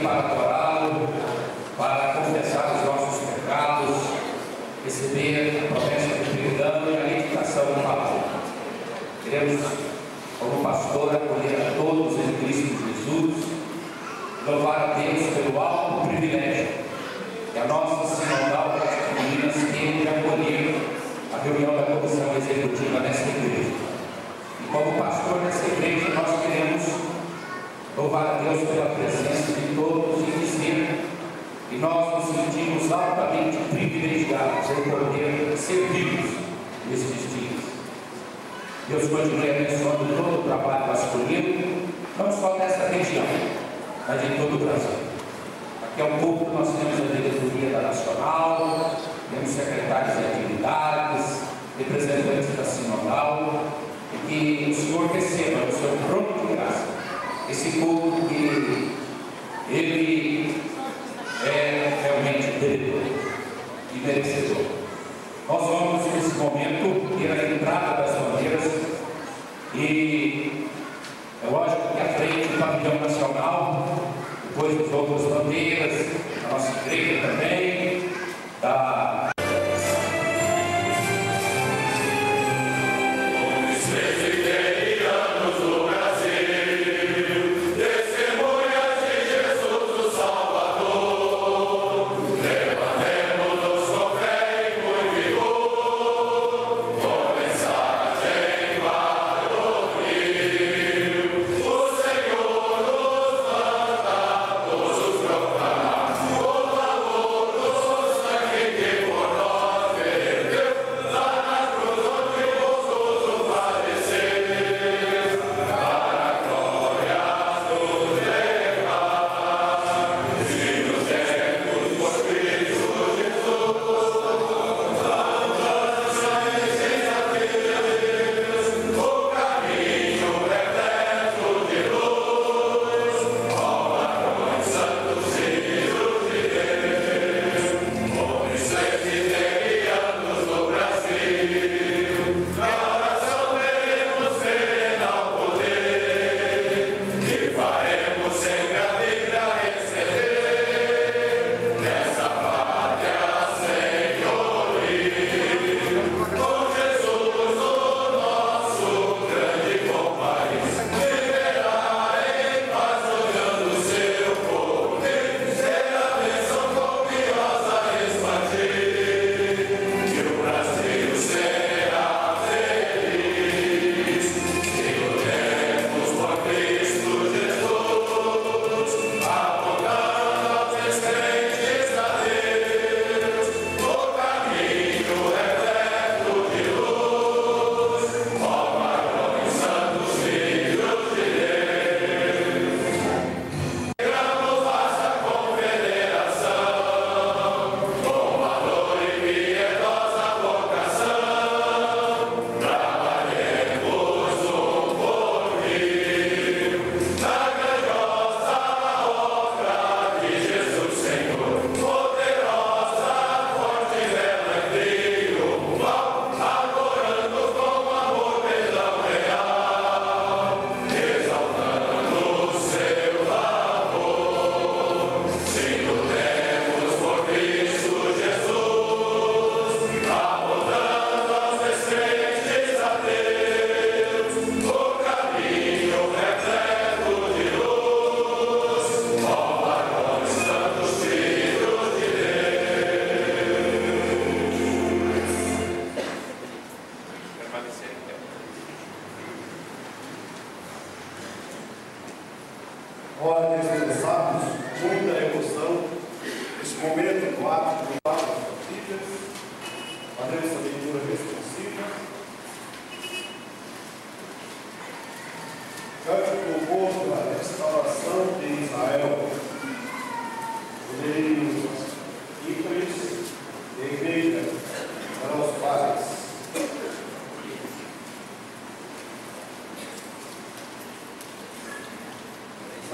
para adorá-lo, para confessar os nossos pecados, receber a promessa de perdão e a edificação da palavra. Queremos, como pastor, acolher a todos em Cristo Jesus, louvar a Deus pelo alto privilégio que a nossa sinodal das meninas tem de acolher a reunião da comissão executiva nessa igreja. E como pastor dessa igreja, nós queremos louvar a Deus pela presença de todos e dizer que nós nos sentimos altamente privilegiados em poder servi-los nestes dias. Deus continue abençoando todo o trabalho masculino, não só nessa região, mas em todo o Brasil. Aqui ao público nós temos a diretoria da Nacional, temos secretários de atividades, representantes da Sinodal, e que o Senhor receba no seu trono de graça esse culto que Ele é realmente devedor e merecedor. Nós vamos nesse momento ter a entrada das bandeiras e é lógico que à frente do pavilhão nacional, depois das outras bandeiras, a nossa igreja também, da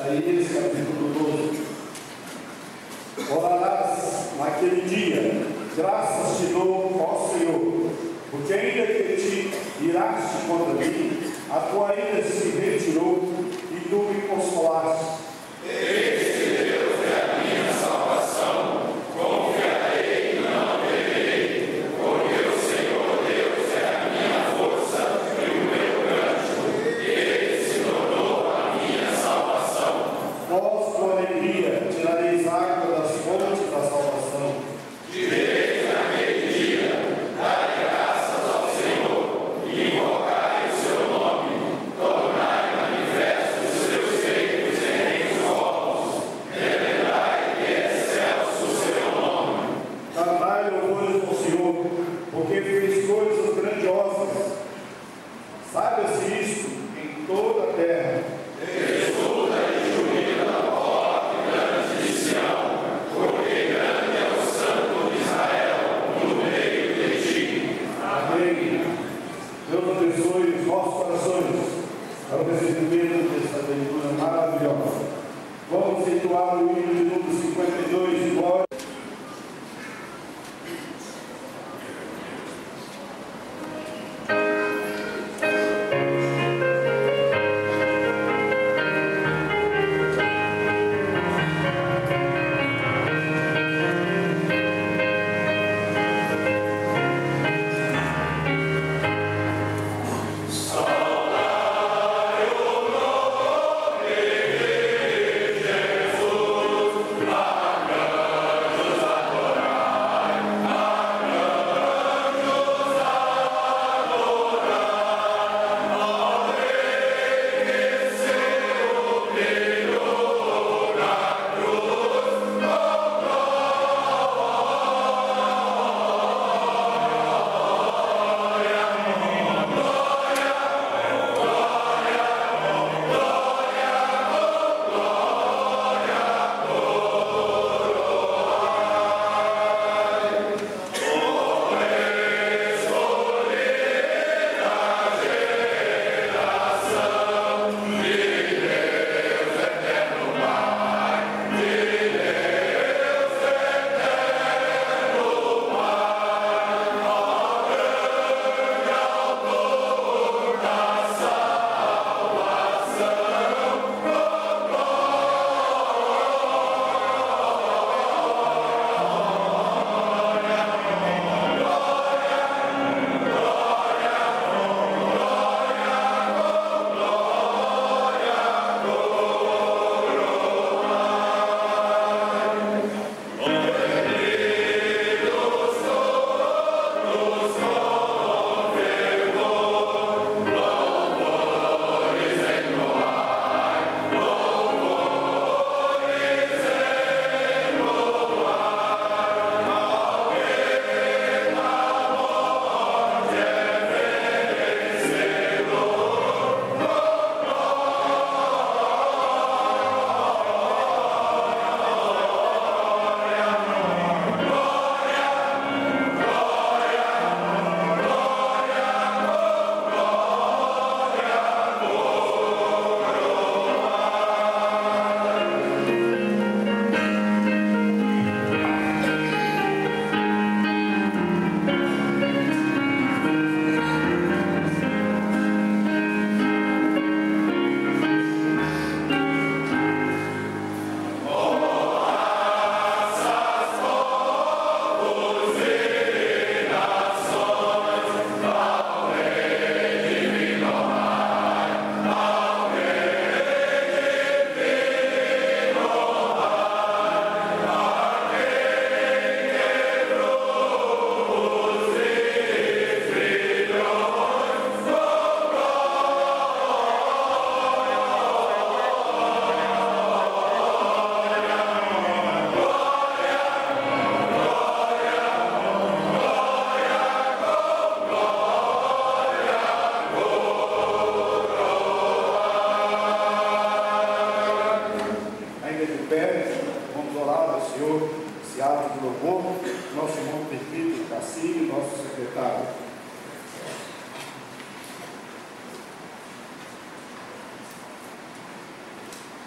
Isaías capítulo 12. Orarás naquele dia, graças te dou, ó Senhor, porque ainda que te iraste contra mim, a tua ira se retirou e tu me consolaste. Esse Deus espalha-se isto em toda a terra. Escuta e jubila a voz grande de Sião, porque grande é o Santo de Israel no meio de ti. Amém. Deus abençoe os nossos corações para o recebimento desta leitura maravilhosa. Vamos entoar o hino de número 52, glória.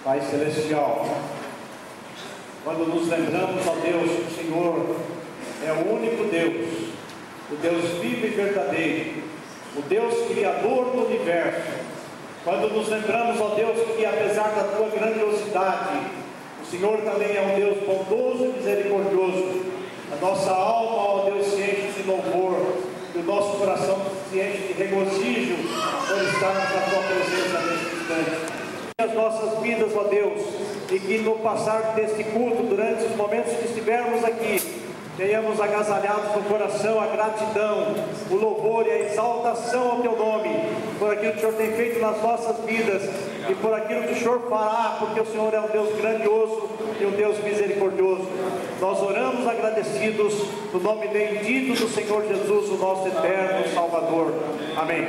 Pai Celestial, quando nos lembramos, ó Deus, que o Senhor é o único Deus, o Deus vivo e verdadeiro, o Deus Criador do universo, quando nos lembramos, ó Deus, que apesar da tua grandiosidade, o Senhor também é um Deus bondoso e misericordioso, a nossa alma, ó Deus, se enche de louvor, e o nosso coração se enche de regozijo por estarmos na tua presença neste instante. As nossas vidas, ó Deus, e que no passar deste culto, durante os momentos que estivermos aqui, tenhamos agasalhados no coração a gratidão, o louvor e a exaltação ao teu nome, por aquilo que o Senhor tem feito nas nossas vidas e por aquilo que o Senhor fará, porque o Senhor é um Deus grandioso e um Deus misericordioso. Nós oramos agradecidos no nome bendito do Senhor Jesus, o nosso eterno Salvador. Amém.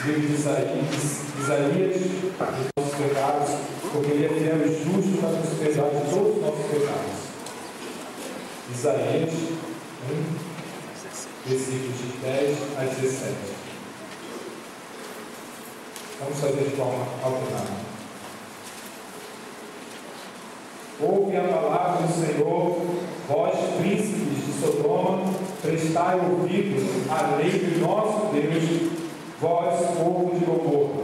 livro de Isaías, dos nossos pecados, porque Ele é fiel e justo para nos perdoar de todos os nossos pecados. Isaías 1, versículos de 10 a 17. Vamos fazer de forma alternada. Ouve a palavra do Senhor, vós príncipes de Sodoma, prestai ouvido à lei do nosso Deus, vós povo de Gomorra.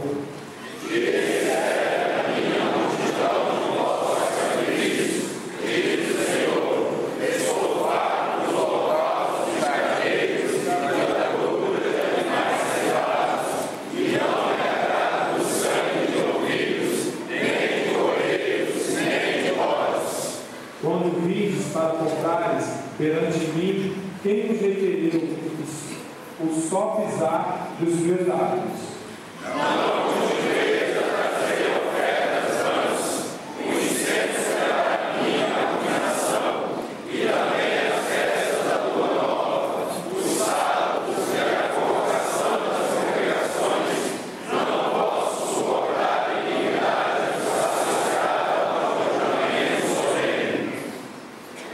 Quando vides para comprares perante mim, quem vos referiu o só pisar dos meus lábios?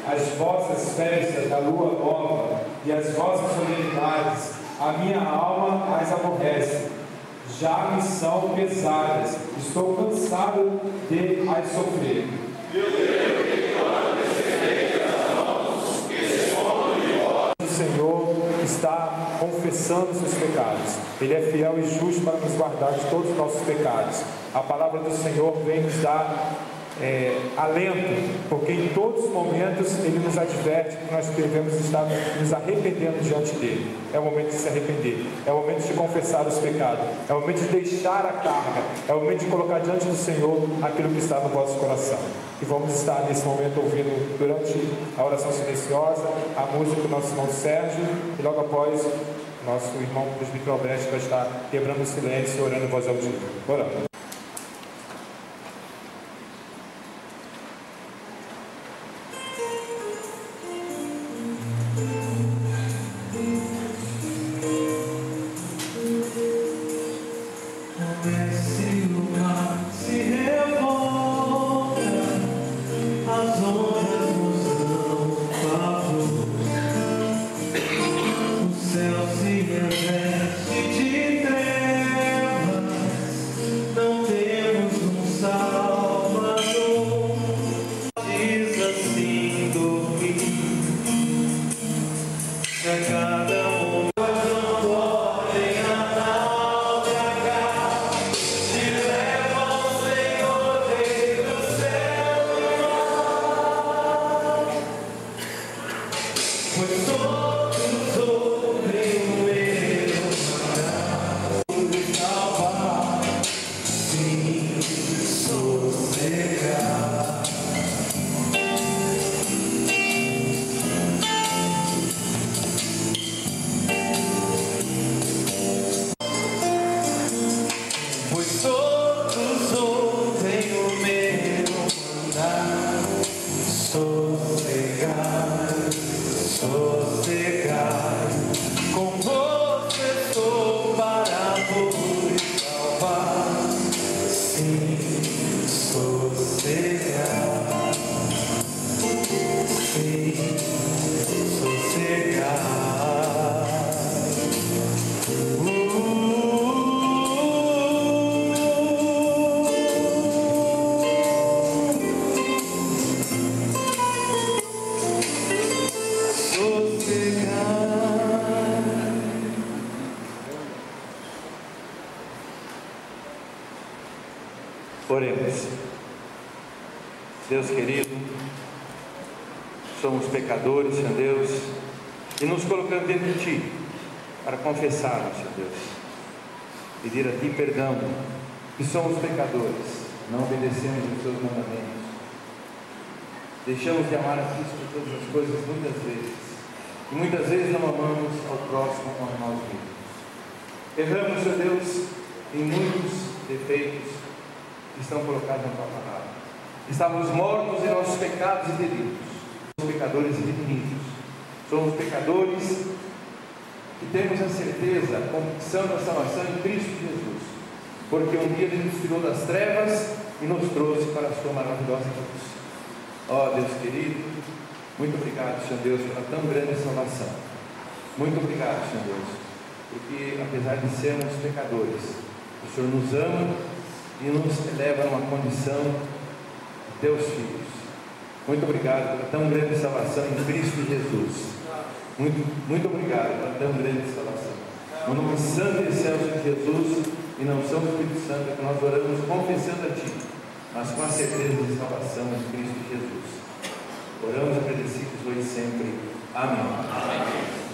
As vossas festas da lua nova e as vossas solenidades, a minha alma as aborrece. Já me são pesadas, estou cansado de as sofrer. O Senhor está confessando seus pecados. Ele é fiel e justo para nos guardar de todos os nossos pecados. A palavra do Senhor vem nos dar alento, porque em todos os momentos Ele nos adverte que nós devemos estar nos arrependendo diante dEle. É o momento de se arrepender, é o momento de confessar os pecados, é o momento de deixar a carga, é o momento de colocar diante do Senhor aquilo que está no vosso coração. E vamos estar nesse momento ouvindo durante a oração silenciosa a música do nosso irmão Sérgio, e logo após nosso irmão presbítero Alberto vai estar quebrando o silêncio e orando em voz auditiva. Orando. Oremos. Deus querido, somos pecadores, Senhor Deus, e nos colocamos diante de Ti para confessarmos, Senhor Deus, pedir a Ti perdão, que somos pecadores, não obedecemos os Teus mandamentos, deixamos de amar a Cristo por todas as coisas muitas vezes, e muitas vezes não amamos ao próximo como a nós mesmos. Erramos, Senhor Deus, em muitos defeitos que estão colocados na Tua palavra. Estávamos mortos em nossos pecados e delitos. Somos pecadores redimidos. Somos pecadores que temos a certeza, a convicção da salvação em Cristo Jesus, porque um dia Ele nos tirou das trevas e nos trouxe para a sua maravilhosa luz. Ó Deus querido, muito obrigado, Senhor Deus, pela tão grande salvação. Muito obrigado, Senhor Deus, porque apesar de sermos pecadores, o Senhor nos ama e nos eleva a uma condição de teus filhos. Muito obrigado pela tão grande salvação em Cristo Jesus. Muito obrigado pela tão grande salvação. No nome santo e excelso de Jesus e não São Espírito Santo, que nós oramos confessando a Ti, mas com a certeza de salvação em Cristo Jesus. Oramos agradecidos hoje e sempre. Amém. Amém.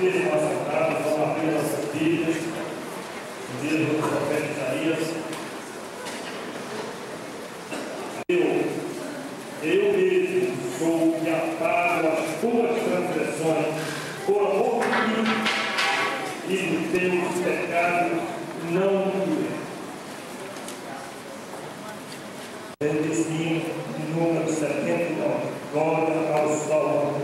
Mesmo assentados, vamos abrir nossas Bíblias, no dia do profeta Isaías. Eu mesmo sou que apago as tuas transgressões, por amor de mim, e os teus pecados não me Bendezinho, número 79. Glória ao Salvador.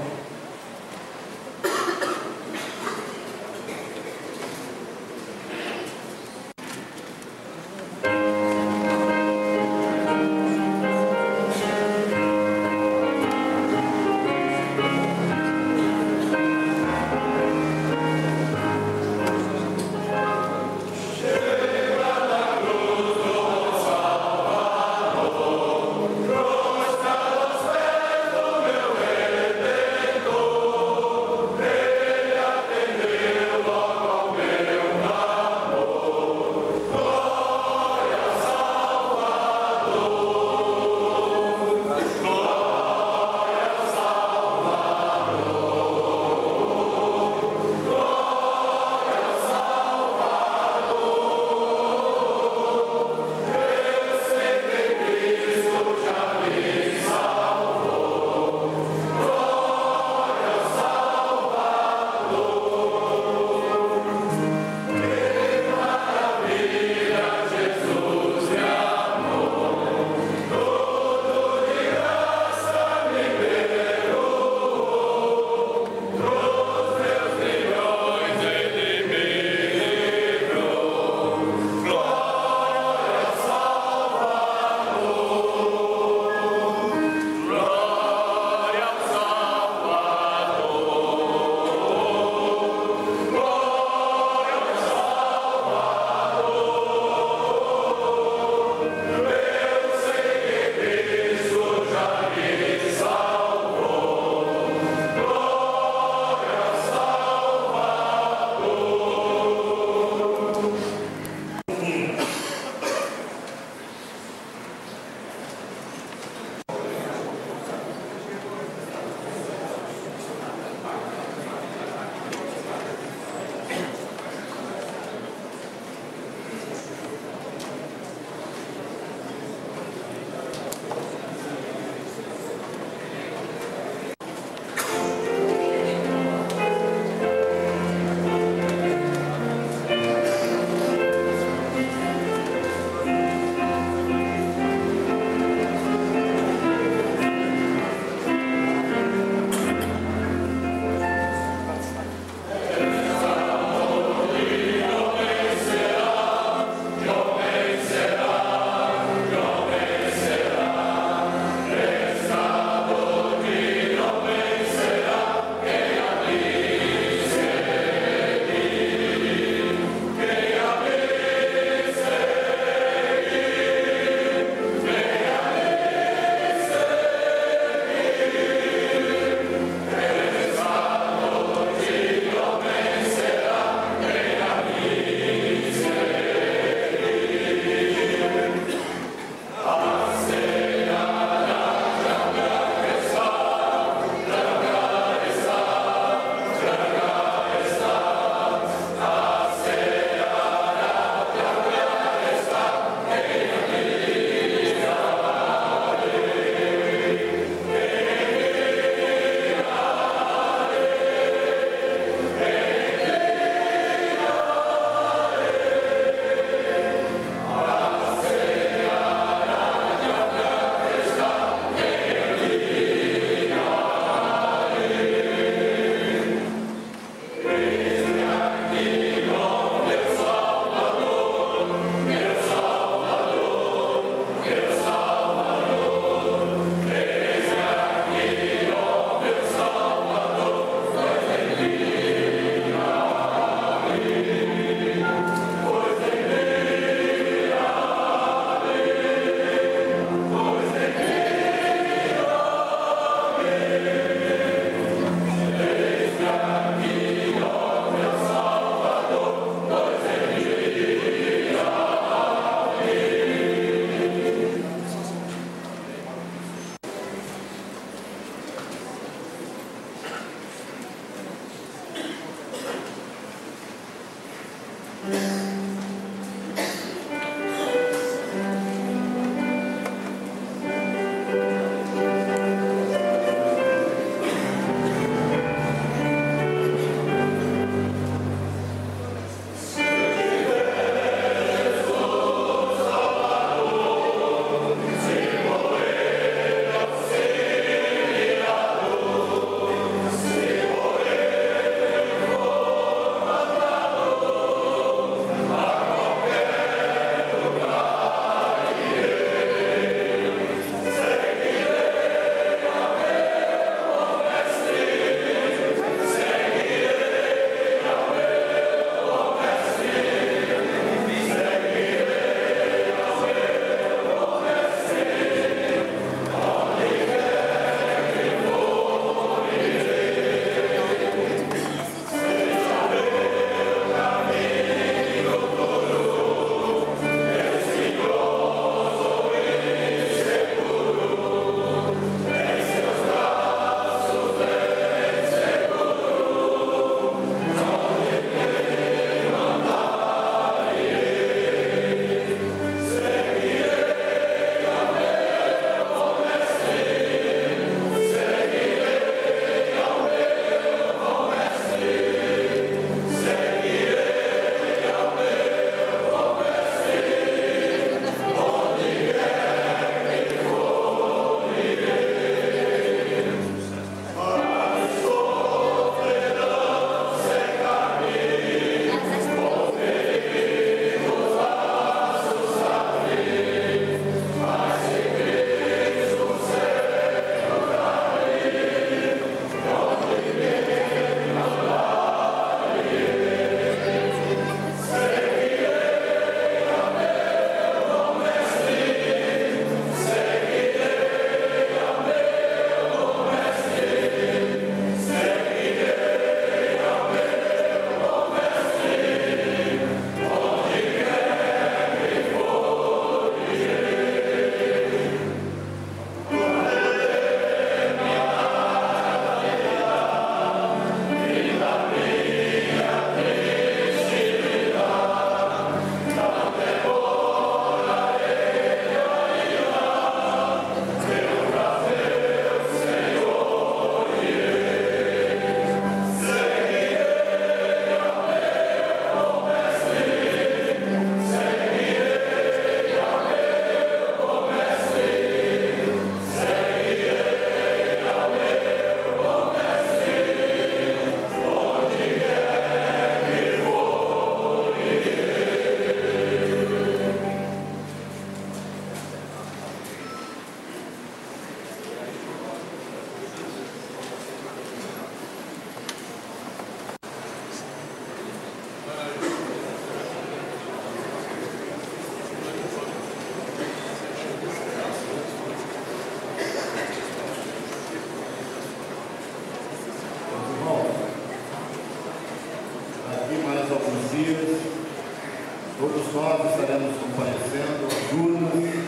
Todos nós estaremos comparecendo às urnas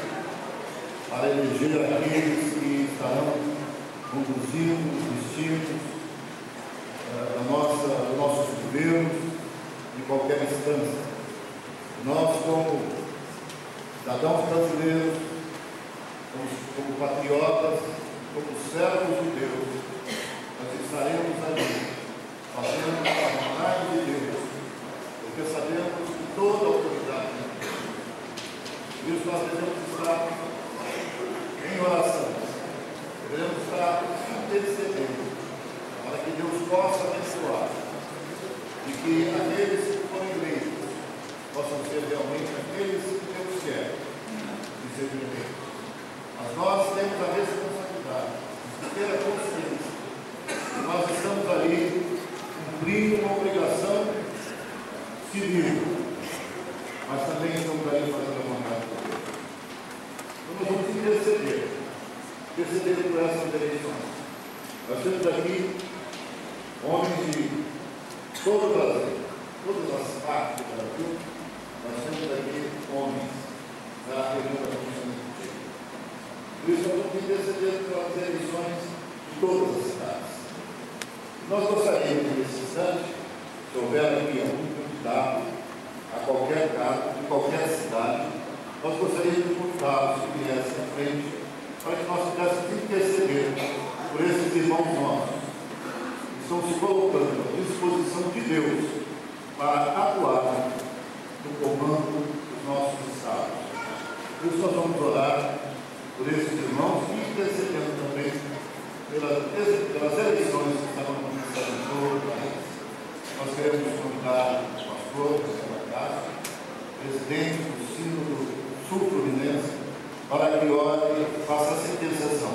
para eleger aqueles que estarão conduzindo os destinos do nosso governo em qualquer instância. Nós, como cidadãos brasileiros, como patriotas, como servos de Deus, nós estaremos ali, fazendo a vontade de Deus, porque sabemos que toda a autoridade é de Deus. Por isso nós devemos estar em oração, devemos estar intercedendo, para que Deus possa abençoar, e que aqueles que forem eleitos possam ser realmente aqueles que Deus quer que sejam eleitos. Mas nós temos a responsabilidade de ter a consciência que nós estamos ali cumprindo uma obrigação civil, mas também estamos ali fazendo a vontade de Deus. Então nós vamos interceder por essas eleições. Nós temos aqui homens de todo o Brasil, todas as partes do Brasil. Nós temos aqui homens da região da Comissão Executiva. Por isso, nós vamos interceder pelas eleições de todas as cidades. Nós gostaríamos, nesse instante, se houver aqui algum candidato a qualquer cargo, de qualquer cidade, nós gostaríamos de convidá-los que viessem à frente, para que nós pudéssemos interceder por esses irmãos nossos, que estão se colocando à disposição de Deus para atuar no comando dos nossos estados. Por isso nós vamos orar por esses irmãos e intercedendo também pelas eleições que estão acontecendo em todo o país. Nós queremos convidar o pastor presidente do Sínodo Sul-Fluminense, para que ore, faça essa intercessão,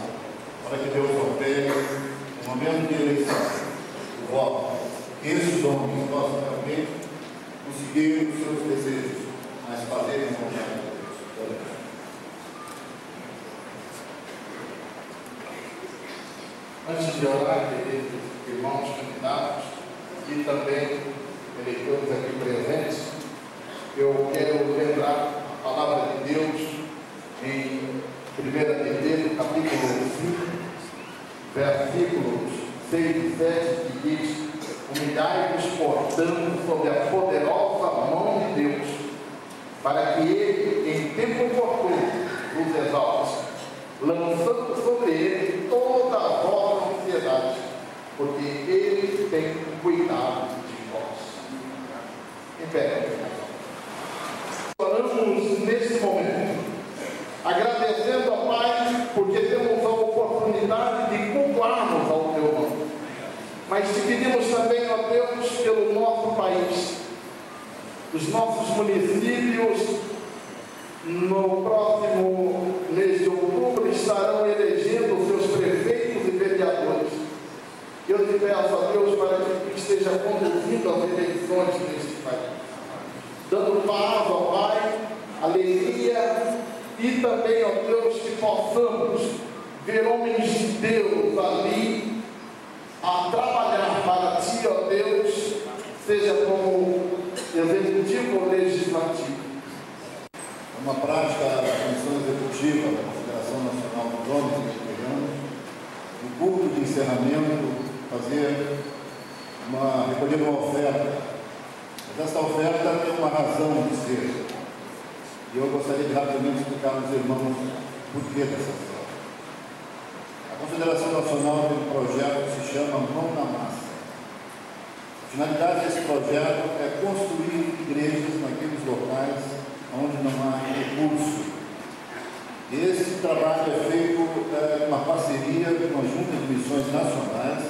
para que Deus opere no momento de eleição, o voto, que esses homens possam realmente conseguir os seus desejos, mas fazerem a vontade de Deus. Antes de orar, queridos irmãos candidatos e também eleitores aqui presentes, eu quero lembrar a palavra de Deus em 1 Pedro, capítulo 5, versículos 6 e 7, que diz: humilhai-vos, portanto, sob a poderosa mão de Deus, para que Ele, em tempo oportuno, vos exalte, lançando sobre Ele toda a vossa ansiedade, porque Ele tem cuidado de vós. Em pé. Oramos nesse momento, agradecendo ao Pai, porque temos a oportunidade de cultuarmos ao Teu nome. Mas te pedimos também, ó Deus, pelo nosso país, os nossos municípios, no próximo mês de outubro, estarão elegendo seus prefeitos e vereadores. Eu te peço a Deus para que tu esteja conduzindo as eleições neste país, dando paz ao Pai, alegria, e também, ó Deus, que possamos ver homens de Deus ali a trabalhar para ti, ó Deus, seja como executivo ou legislativo. É uma prática da Comissão Executiva da Confederação Nacional dos Homens Vegetarianos, no culto de encerramento, recolher uma oferta. Mas essa oferta tem uma razão de ser. E eu gostaria de rapidamente explicar aos irmãos por que dessa oferta. A Confederação Nacional tem um projeto que se chama Mão na Massa. A finalidade desse projeto é construir igrejas naqueles locais onde não há recurso. Esse trabalho é feito em uma parceria com a Junta de Missões Nacionais,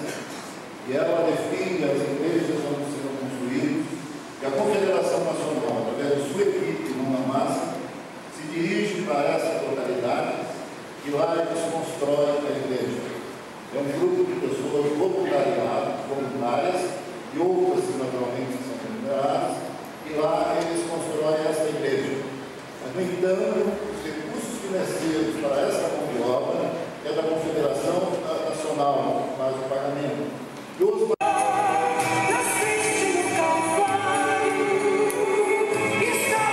e ela define as igrejas onde serão construídas, e a Confederação Nacional, através da sua equipe Mão na Massa, se dirige para essa localidade e lá eles constroem a igreja. É um grupo de pessoas voluntárias e outras que naturalmente são remuneradas, e lá eles constroem essa igreja. Mas, no entanto, os recursos financeiros para essa mão de obra é da Confederação Nacional, que faz o pagamento. E outros Nasceste no Calvário, está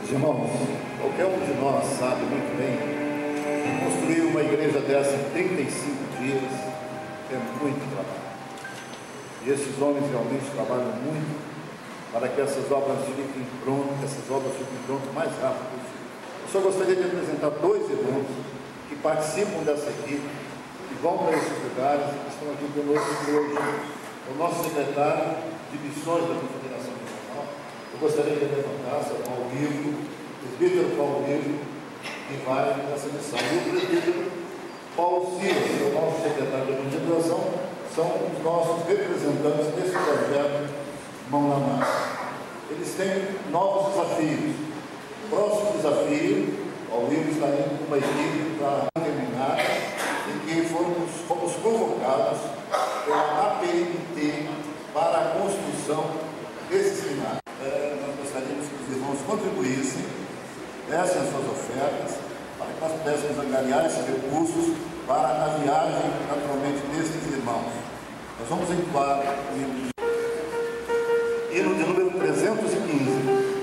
Irmãos, qualquer um de nós sabe muito bem que construir uma igreja dessa em 35 dias é muito trabalho. E esses homens realmente trabalham muito para que essas obras fiquem prontas, o mais rápido possível. Eu só gostaria de apresentar dois irmãos que participam dessa equipe, que vão para esses lugares, que estão aqui conosco hoje. O nosso secretário de missões da Confederação Nacional, eu gostaria de levantar o Paulo Vivo, o presbítero Paulo Vivo, que vai nessa missão. E o presbítero Paulo Silas, que é o nosso secretário de evangelização, são os nossos representantes desse projeto Mão na Massa. Eles têm novos desafios. O próximo desafio, o Paulo Vivo está indo com uma equipe para terminar, em que fomos convocados pela APMT para a construção desse seminário. Nós gostaríamos que os irmãos contribuíssem, dessem as suas ofertas, para que nós pudéssemos angariar esses recursos para a viagem, naturalmente, desses irmãos. Nós vamos entoar o hino de número 315.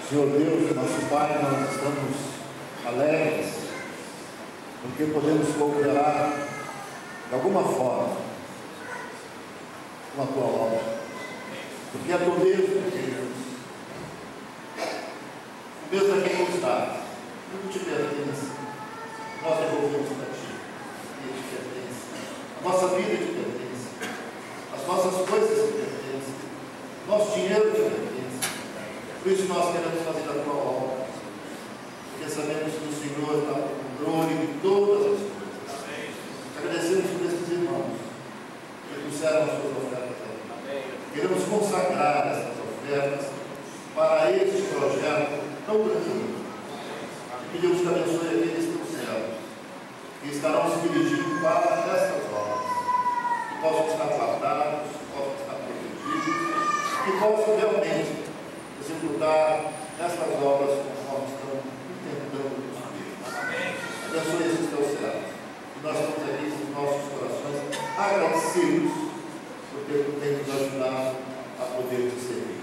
Senhor Deus, nosso Pai, nós estamos alegres porque podemos cooperar de alguma forma com a Tua obra, porque é Tu mesmo, Deus, o mesmo a quem está, não te pertence, nós devolvemos para Ti, e te pertence, a nossa vida te pertence, as nossas coisas te pertencem, nosso dinheiro te pertence. Por isso nós queremos fazer a tua obra, porque sabemos que o Senhor está no controle de todas as coisas. Agradecemos por esses irmãos que trouxeram as suas ofertas aqui. Queremos consagrar essas ofertas para este projeto tão grande. Pedimos que abençoe aqueles que trouxeram, que estarão se dirigindo para estas obras, que possam estar guardados, que possam estar protegidos, que possam realmente executar estas obras conforme estão intentando construir. Abençoe esses teus servos. E nós estamos aqui com os nossos corações agradecidos por ter nos ajudado a poder te servir.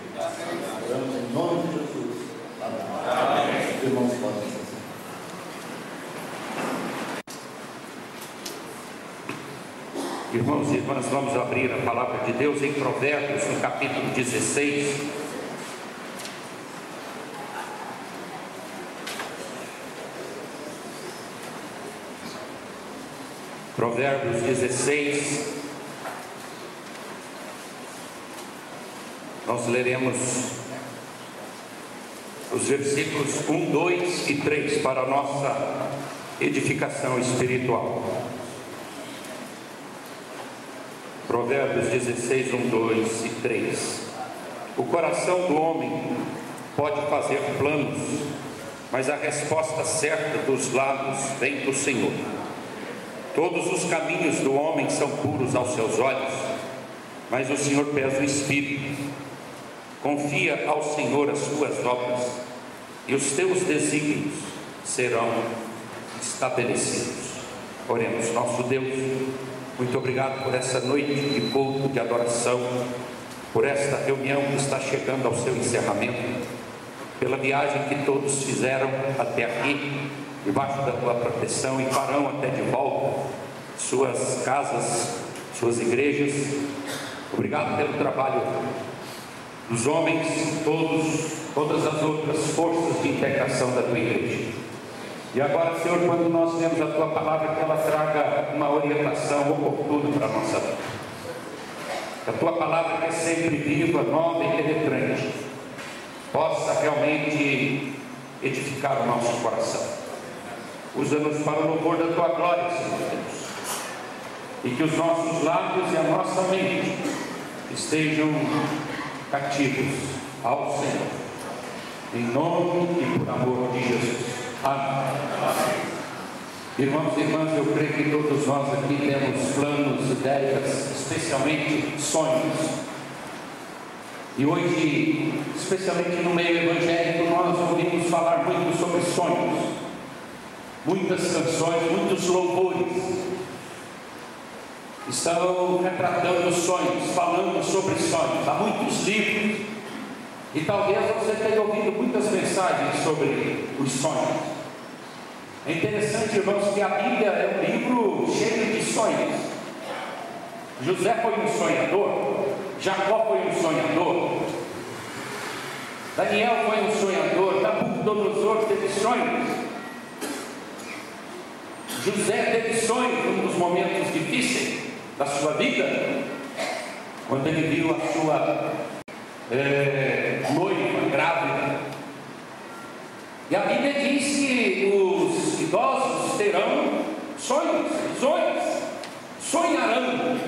Oramos em nome de Jesus. Amém. Irmãos, podem ser. Irmãos e irmãs, vamos abrir a palavra de Deus em Provérbios, no capítulo 16. Provérbios 16. Nós leremos os versículos 1, 2 e 3 para a nossa edificação espiritual. Provérbios 16, 1, 2 e 3. O coração do homem pode fazer planos, mas a resposta certa dos lábios vem do Senhor. Todos os caminhos do homem são puros aos seus olhos, mas o Senhor pesa o espírito. Confia ao Senhor as tuas obras, e os teus desígnios serão estabelecidos. Oremos. Nosso Deus, muito obrigado por essa noite de culto, de adoração, por esta reunião que está chegando ao seu encerramento, pela viagem que todos fizeram até aqui, debaixo da tua proteção, e farão até de volta suas casas, suas igrejas. Obrigado pelo trabalho dos homens, todas as outras forças de integração da tua igreja. E agora, Senhor, quando nós temos a tua palavra, que ela traga uma orientação oportuna para a nossa vida. A tua palavra, que é sempre viva, nova e penetrante, possa realmente edificar o nosso coração. Usa-nos para o louvor da tua glória, Senhor Deus, e que os nossos lábios e a nossa mente estejam cativos ao Senhor, em nome e por amor de Jesus. Amém. Irmãos e irmãs, eu creio que todos nós aqui temos planos, ideias, especialmente sonhos. E hoje, especialmente no meio evangélico, nós ouvimos falar muito sobre sonhos. Muitas canções, muitos louvores estão retratando sonhos, falando sobre sonhos. Há muitos livros, e talvez você tenha ouvido muitas mensagens sobre os sonhos. É interessante, irmãos, que a Bíblia é um livro cheio de sonhos. José foi um sonhador, Jacó foi um sonhador, Daniel foi um sonhador, Nabucodonosor teve sonhos, José teve sonhos num dos momentos difíceis da sua vida, quando ele viu a sua noiva grávida. E a Bíblia diz que os idosos terão sonhos, visões, sonharão.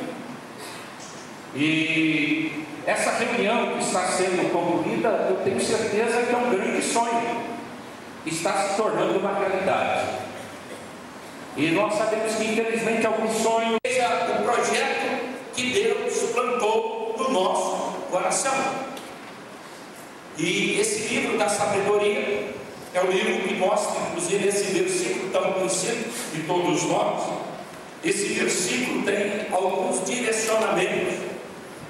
E essa reunião que está sendo concluída, eu tenho certeza que é um grande sonho, está se tornando uma realidade. E nós sabemos que infelizmente alguns sonhos seja o projeto que Deus plantou no nosso coração. E esse livro da sabedoria é um livro que mostra, inclusive, esse versículo tão conhecido de todos nós. Esse versículo tem alguns direcionamentos,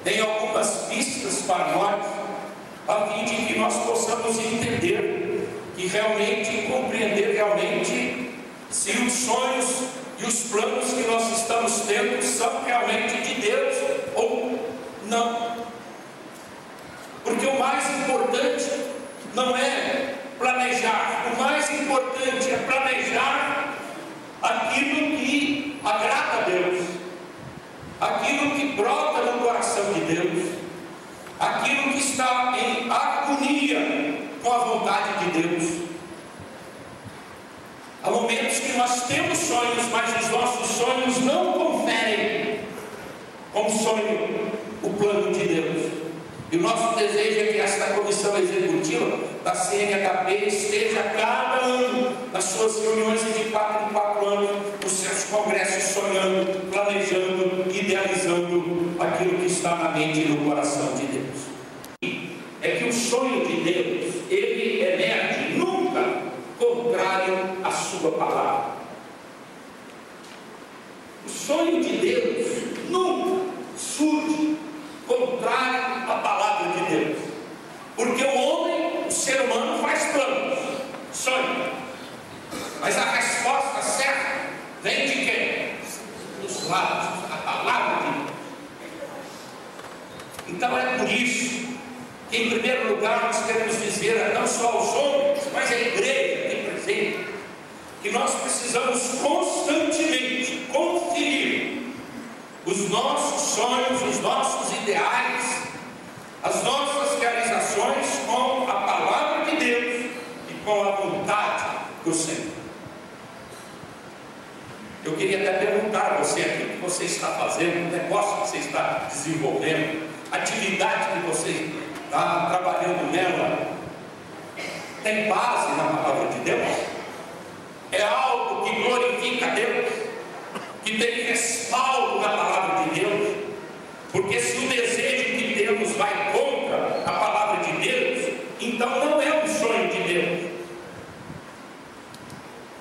tem algumas pistas para nós, a fim de que nós possamos entender e realmente compreender realmente se os sonhos e os planos que nós estamos tendo são realmente de Deus ou não. Porque o mais importante não é planejar, o mais importante é planejar aquilo que agrada a Deus, aquilo que brota no coração de Deus, aquilo que está em harmonia Deus. Há momentos que nós temos sonhos, mas os nossos sonhos não conferem como sonho o plano de Deus. E o nosso desejo é que esta comissão executiva da CNHP esteja cada ano nas suas reuniões de 4 em 4 anos, nos seus congressos, sonhando, planejando, idealizando aquilo que está na mente e no coração de Deus. É que o sonho de Deus, ele emerge nunca contrário à sua palavra. O sonho de Deus nunca surge contrário à palavra de Deus, porque o homem, o ser humano, faz planos, sonha, mas a resposta certa vem de quem? Dos lados, a palavra de Deus. Então é por isso que, em primeiro lugar, nós queremos dizer não só aos homens, mas à igreja aqui presente, que nós precisamos constantemente conferir os nossos sonhos, os nossos ideais, as nossas realizações com a palavra de Deus e com a vontade do Senhor. Eu queria até perguntar a você aqui o que você está fazendo, o negócio que você está desenvolvendo, a atividade que você está trabalhando nela, tem base na palavra de Deus? É algo que glorifica a Deus? Que tem respaldo na palavra de Deus? Porque se o desejo que temos vai contra a palavra de Deus, então não é um sonho de Deus.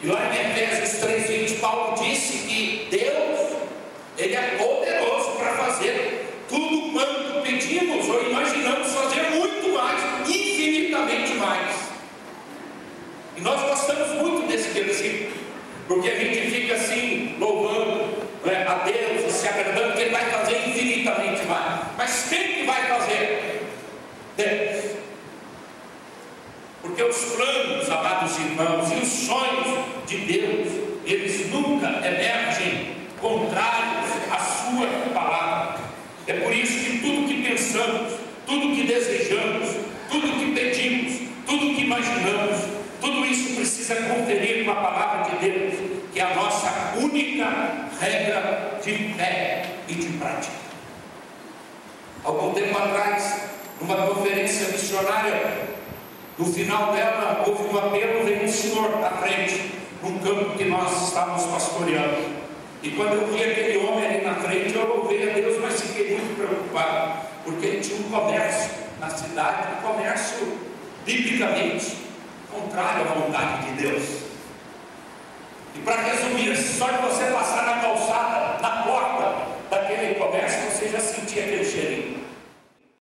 E lá em Efésios 3:20, Paulo disse que Deus, Ele é poderoso para fazer tudo quanto pedimos ou imaginamos, fazer muito mais, infinitamente mais. E nós gostamos muito desse versículo, porque a gente fica assim, louvando a Deus e se agradando que Ele vai fazer infinitamente mais. Mas quem que vai fazer? Deus. Porque os planos, amados irmãos, e os sonhos de Deus, eles nunca emergem contrários à sua palavra. É por isso que tudo que pensamos, tudo que desejamos, tudo que pedimos, tudo que imaginamos, tudo isso precisa conferir com a palavra de Deus, que é a nossa única regra de fé e de prática. Algum tempo atrás, numa conferência missionária, no final dela houve um apelo, veio um senhor à frente, num campo que nós estávamos pastoreando. E quando eu vi aquele homem ali na frente, eu louvei a Deus, mas fiquei muito preocupado, porque ele tinha um comércio na cidade, um comércio biblicamente contrário à vontade de Deus. E para resumir, só de você passar na calçada, na porta daquele comércio, você já sentia aquele cheirinho.